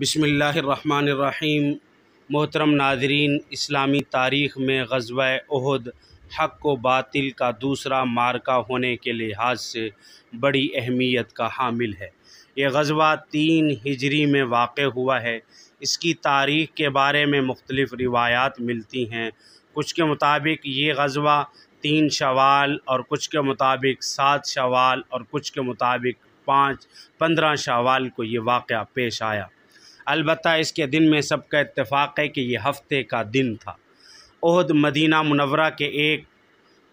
بسم اللہ الرحمن الرحیم۔ محترم ناظرین، اسلامی تاریخ میں غزوہ احد حق و باطل کا دوسرا معرکہ ہونے کے لحاظ سے بڑی اہمیت کا حامل ہے۔ یہ غزوہ 3 ہجری میں واقع ہوا ہے۔ اس کی تاریخ کے بارے میں مختلف روایات ملتی ہیں۔ کچھ کے مطابق یہ غزوہ 3 شوال اور کچھ کے مطابق 7 شوال اور کچھ کے مطابق 15 شوال کو یہ واقعہ پیش آیا۔ البتہ اس کے دن میں سب کا اتفاق ہے کہ یہ ہفتے کا دن تھا۔ احد مدینہ منورہ کے ایک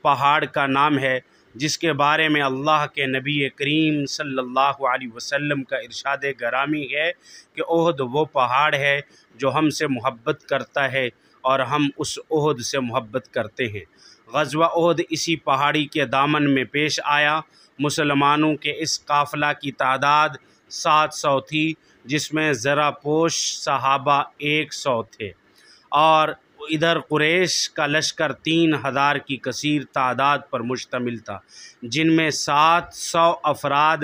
پہاڑ کا نام ہے جس کے بارے میں اللہ کے نبی کریم صلی اللہ علیہ وسلم کا ارشاد گرامی ہے کہ احد وہ پہاڑ ہے جو ہم سے محبت کرتا ہے اور ہم اس احد سے محبت کرتے ہیں۔ غزوہ احد اسی پہاڑی کے دامن میں پیش آیا۔ مسلمانوں کے اس قافلہ کی تعداد 700 تھی، جس میں زرہ پوش صحابہ 100 تھے، اور ادھر قریش کا لشکر 3000 کی کثیر تعداد پر مشتمل تھا، جن میں 700 افراد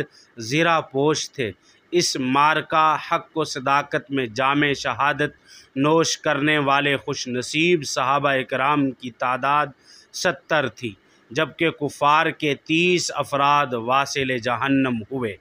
زرہ پوش تھے۔ اس معرکہ حق و صداقت میں جام شہادت نوش کرنے والے خوش نصیب صحابہ کرام کی تعداد 70 تھی، جبکہ کفار کے 30 افراد واصل جہنم ہوئے۔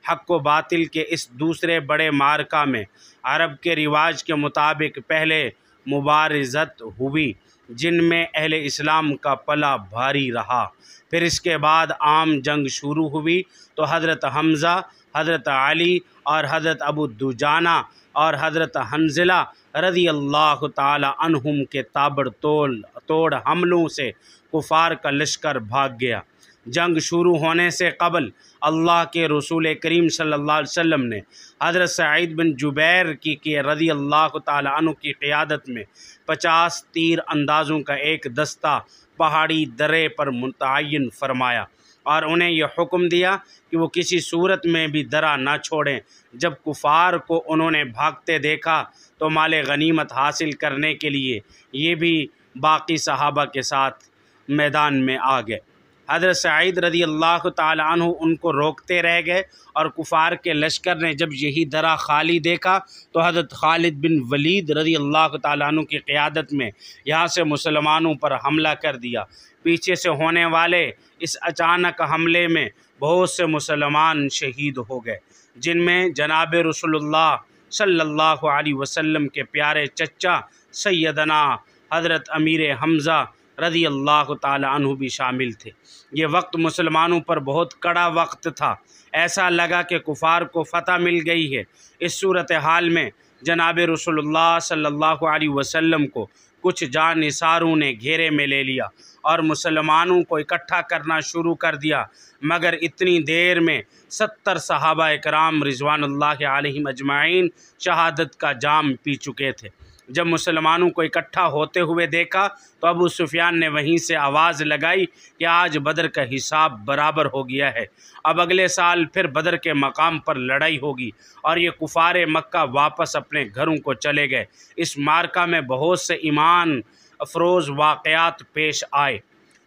حق و باطل کے اس دوسرے بڑے معرکہ میں عرب کے رواج کے مطابق پہلے مبارزت ہوئی، جن میں اہل اسلام کا پلہ بھاری رہا۔ پھر اس کے بعد عام جنگ شروع ہوئی تو حضرت حمزہ، حضرت علی اور حضرت ابو دجانہ اور حضرت حنظلہ رضی اللہ تعالی عنہم کے تابڑ توڑ حملوں سے کفار کا لشکر بھاگ گیا۔ جنگ شروع ہونے سے قبل اللہ کے رسول کریم صلی اللہ علیہ وسلم نے حضرت سعید بن جبیر کی رضی اللہ تعالی عنہ کی قیادت میں 50 تیر اندازوں کا ایک دستہ پہاڑی درے پر متعین فرمایا اور انہیں یہ حکم دیا کہ وہ کسی صورت میں بھی درہ نہ چھوڑیں۔ جب کفار کو انہوں نے بھاگتے دیکھا تو مال غنیمت حاصل کرنے کے لیے یہ بھی باقی صحابہ کے ساتھ میدان میں آ گئے۔ حضرت سعید رضی اللہ تعالی عنہ ان کو روکتے رہ گئے، اور کفار کے لشکر نے جب یہی درہ خالی دیکھا تو حضرت خالد بن ولید رضی اللہ تعالی عنہ کی قیادت میں یہاں سے مسلمانوں پر حملہ کر دیا۔ پیچھے سے ہونے والے اس اچانک حملے میں بہت سے مسلمان شہید ہو گئے، جن میں جناب رسول اللہ صلی اللہ علیہ وسلم کے پیارے چچا سیدنا حضرت امیر حمزہ رضی اللہ تعالی عنہ بھی شامل تھے۔ یہ وقت مسلمانوں پر بہت کڑا وقت تھا، ایسا لگا کہ کفار کو فتح مل گئی ہے۔ اس صورتحال میں جناب رسول اللہ صلی اللہ علیہ وسلم کو کچھ جانثاروں نے گھیرے میں لے لیا اور مسلمانوں کو اکٹھا کرنا شروع کر دیا، مگر اتنی دیر میں 70 صحابہ کرام رضوان اللہ علیہم اجمعین شہادت کا جام پی چکے تھے۔ جب مسلمانوں کو اکٹھا ہوتے ہوئے دیکھا تو ابو سفیان نے وہیں سے آواز لگائی کہ آج بدر کا حساب برابر ہو گیا ہے، اب اگلے سال پھر بدر کے مقام پر لڑائی ہوگی، اور یہ کفار مکہ واپس اپنے گھروں کو چلے گئے۔ اس معرکہ میں بہت سے ایمان افروز واقعات پیش آئے۔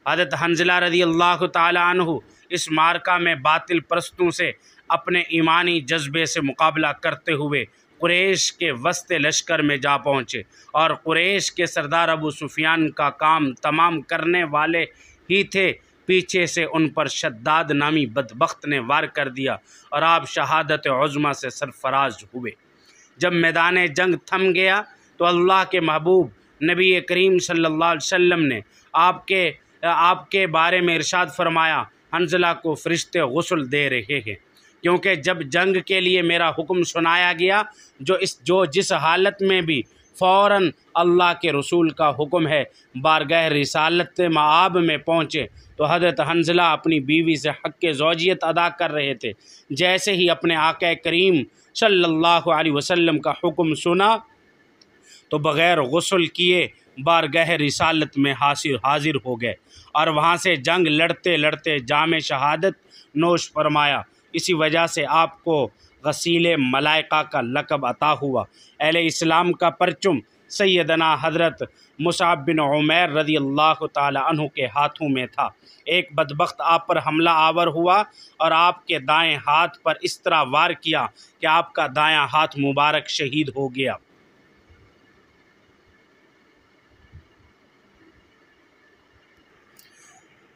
حضرت حنظلہ رضی اللہ تعالی عنہ اس معرکہ میں باطل پرستوں سے اپنے ایمانی جذبے سے مقابلہ کرتے ہوئے قریش کے وسط لشکر میں جا پہنچے، اور قریش کے سردار ابو سفیان کا کام تمام کرنے والے ہی تھے۔ پیچھے سے ان پر شداد نامی بدبخت نے وار کر دیا اور آپ شہادت عظمیٰ سے سرفراز ہوئے۔ جب میدان جنگ تھم گیا تو اللہ کے محبوب نبی کریم صلی اللہ علیہ وسلم نے آپ کے بارے میں ارشاد فرمایا، حنظلہ کو فرشتے غسل دے رہے ہیں، کیونکہ جب جنگ کے لیے میرا حکم سنایا گیا، جو جس حالت میں بھی فوراً اللہ کے رسول کا حکم ہے بارگاہ رسالت مآب میں پہنچے، تو حضرت حنظلہ اپنی بیوی سے حق زوجیت ادا کر رہے تھے۔ جیسے ہی اپنے آقا کریم صلی اللہ علیہ وسلم کا حکم سنا تو بغیر غسل کیے بارگاہ رسالت میں حاضر ہو گئے، اور وہاں سے جنگ لڑتے لڑتے جام شہادت نوش فرمایا۔ اسی وجہ سے آپ کو غسیل ملائکہ کا لقب عطا ہوا۔ اہل اسلام کا پرچم سیدنا حضرت مصعب بن عمیر رضی اللہ تعالی عنہ کے ہاتھوں میں تھا۔ ایک بدبخت آپ پر حملہ آور ہوا اور آپ کے دائیں ہاتھ پر اس طرح وار کیا کہ آپ کا دایاں ہاتھ مبارک شہید ہو گیا۔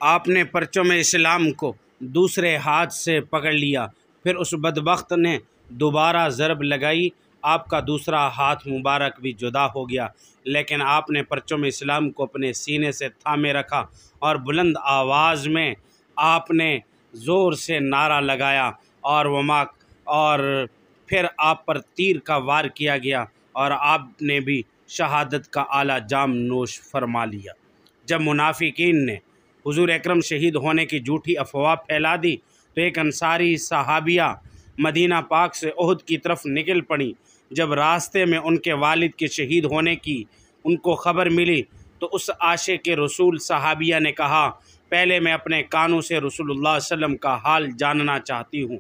آپ نے پرچم اسلام کو دوسرے ہاتھ سے پکڑ لیا، پھر اس بدبخت نے دوبارہ ضرب لگائی، آپ کا دوسرا ہاتھ مبارک بھی جدا ہو گیا، لیکن آپ نے پرچم اسلام کو اپنے سینے سے تھامے رکھا اور بلند آواز میں آپ نے زور سے نعرہ لگایا اور پھر آپ پر تیر کا وار کیا گیا اور آپ نے بھی شہادت کا اعلیٰ جام نوش فرما لیا۔ جب منافقین نے حضور اکرم شہید ہونے کی جھوٹی افواہ پھیلا دی تو ایک انصاری صحابیہ مدینہ پاک سے احد کی طرف نکل پڑیں۔ جب راستے میں ان کے والد کے شہید ہونے کی ان کو خبر ملی تو اس عاشق رسول صحابیہ نے کہا، پہلے میں اپنے کانوں سے رسول اللہ صلی اللہ علیہ وسلم کا حال جاننا چاہتی ہوں۔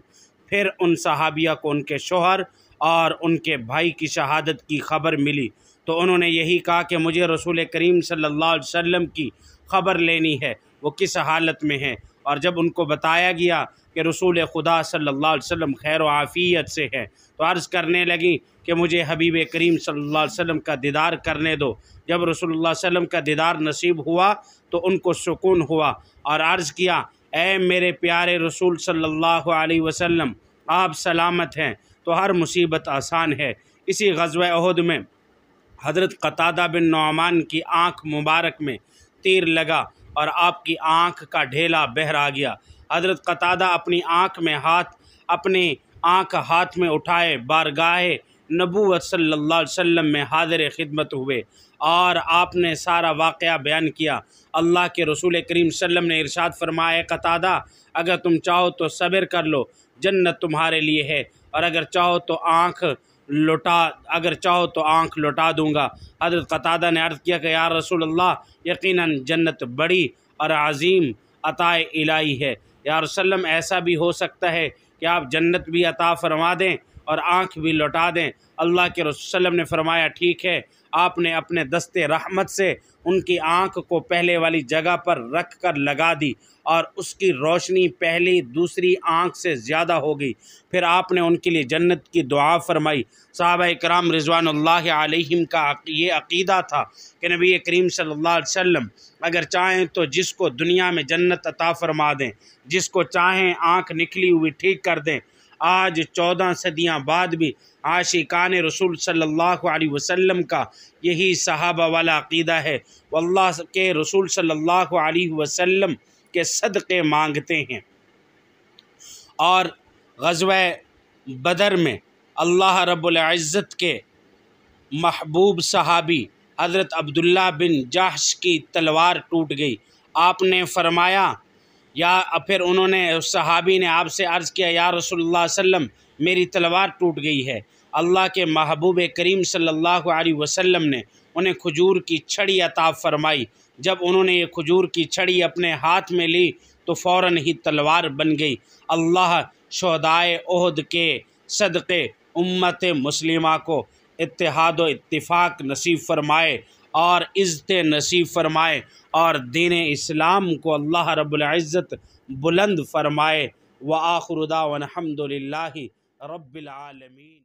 پھر ان صحابیہ کو ان کے شوہر اور ان کے بھائی کی شہادت کی خبر ملی تو انہوں نے یہی کہا کہ مجھے رسول کریم صلی اللہ علیہ وسلم کی خبر لینی ہے، وہ کس حالت میں ہے۔ اور جب ان کو بتایا گیا کہ رسول خدا صلی اللہ علیہ وسلم خیر و عافیت سے ہے تو عرض کرنے لگی کہ مجھے حبیب کریم صلی اللہ علیہ وسلم کا دیدار کرنے دو۔ جب رسول اللہ صلی اللہ علیہ وسلم کا دیدار نصیب ہوا تو ان کو سکون ہوا اور عرض کیا، اے میرے پیارے رسول صلی اللہ علیہ وسلم، آپ سلامت ہیں تو ہر مصیبت آسان ہے۔ اسی غزوہ احد میں حضرت قتادہ بن نعمان کی آنکھ مبارک میں تیر لگا اور آپ کی آنکھ کا ڈھیلا بہر آ گیا۔ حضرت قتادہ اپنی آنکھ ہاتھ میں اٹھائے بارگاہ نبوت صلی اللہ علیہ وسلم میں حاضر خدمت ہوئے اور آپ نے سارا واقعہ بیان کیا۔ اللہ کے رسول کریم صلی اللہ علیہ وسلم نے ارشاد فرمایا، قتادہ اگر تم چاہو تو صبر کر لو، جنت تمہارے لیے ہے، اور اگر چاہو تو آنکھ لوٹا دوں گا۔ حضرت قتادہ نے عرض کیا کہ یا رسول اللہ، یقیناً جنت بڑی اور عظیم عطا الہی ہے۔ یا رسول اللہ، ایسا بھی ہو سکتا ہے کہ آپ جنت بھی عطا فرما دیں اور آنکھ بھی لوٹا دیں۔ اللہ کے رسول صلی اللہ علیہ وسلم نے فرمایا، ٹھیک ہے۔ آپ نے اپنے دست رحمت سے ان کی آنکھ کو پہلے والی جگہ پر رکھ کر لگا دی اور اس کی روشنی پہلی دوسری آنکھ سے زیادہ ہو گئی۔ پھر آپ نے ان کے لیے جنت کی دعا فرمائی۔ صحابہ کرام رضوان اللہ علیہم کا یہ عقیدہ تھا کہ نبی کریم صلی اللہ علیہ وسلم اگر چاہیں تو جس کو دنیا میں جنت عطا فرما دیں، جس کو چاہیں آنکھ نکلی ہوئی ٹھیک کر دیں۔ آج 14 صدیاں بعد بھی عاشقان رسول صلی اللہ علیہ وسلم کا یہی صحابہ والا عقیدہ ہے، وہ اللہ کے رسول صلی اللہ علیہ وسلم کے صدقے مانگتے ہیں۔ اور غزوہ بدر میں اللہ رب العزت کے محبوب صحابی حضرت عبداللہ بن جحش کی تلوار ٹوٹ گئی۔ آپ نے فرمایا پھر انہوں نے صحابی نے آپ سے عرض کیا، یا رسول اللہ صلی اللہ علیہ وسلم، میری تلوار ٹوٹ گئی ہے۔ اللہ کے محبوب کریم صلی اللہ علیہ وسلم نے انہیں کھجور کی چھڑی عطا فرمائی۔ جب انہوں نے یہ کھجور کی چھڑی اپنے ہاتھ میں لی تو فوراً ہی تلوار بن گئی۔ اللہ شہدائے احد کے صدقے امت مسلمہ کو اتحاد و اتفاق نصیب فرمائے اور عزت نصیب فرمائے اور دین اسلام کو اللہ رب العزت بلند فرمائے۔ وآخر دعوانا الحمد للہ رب العالمین۔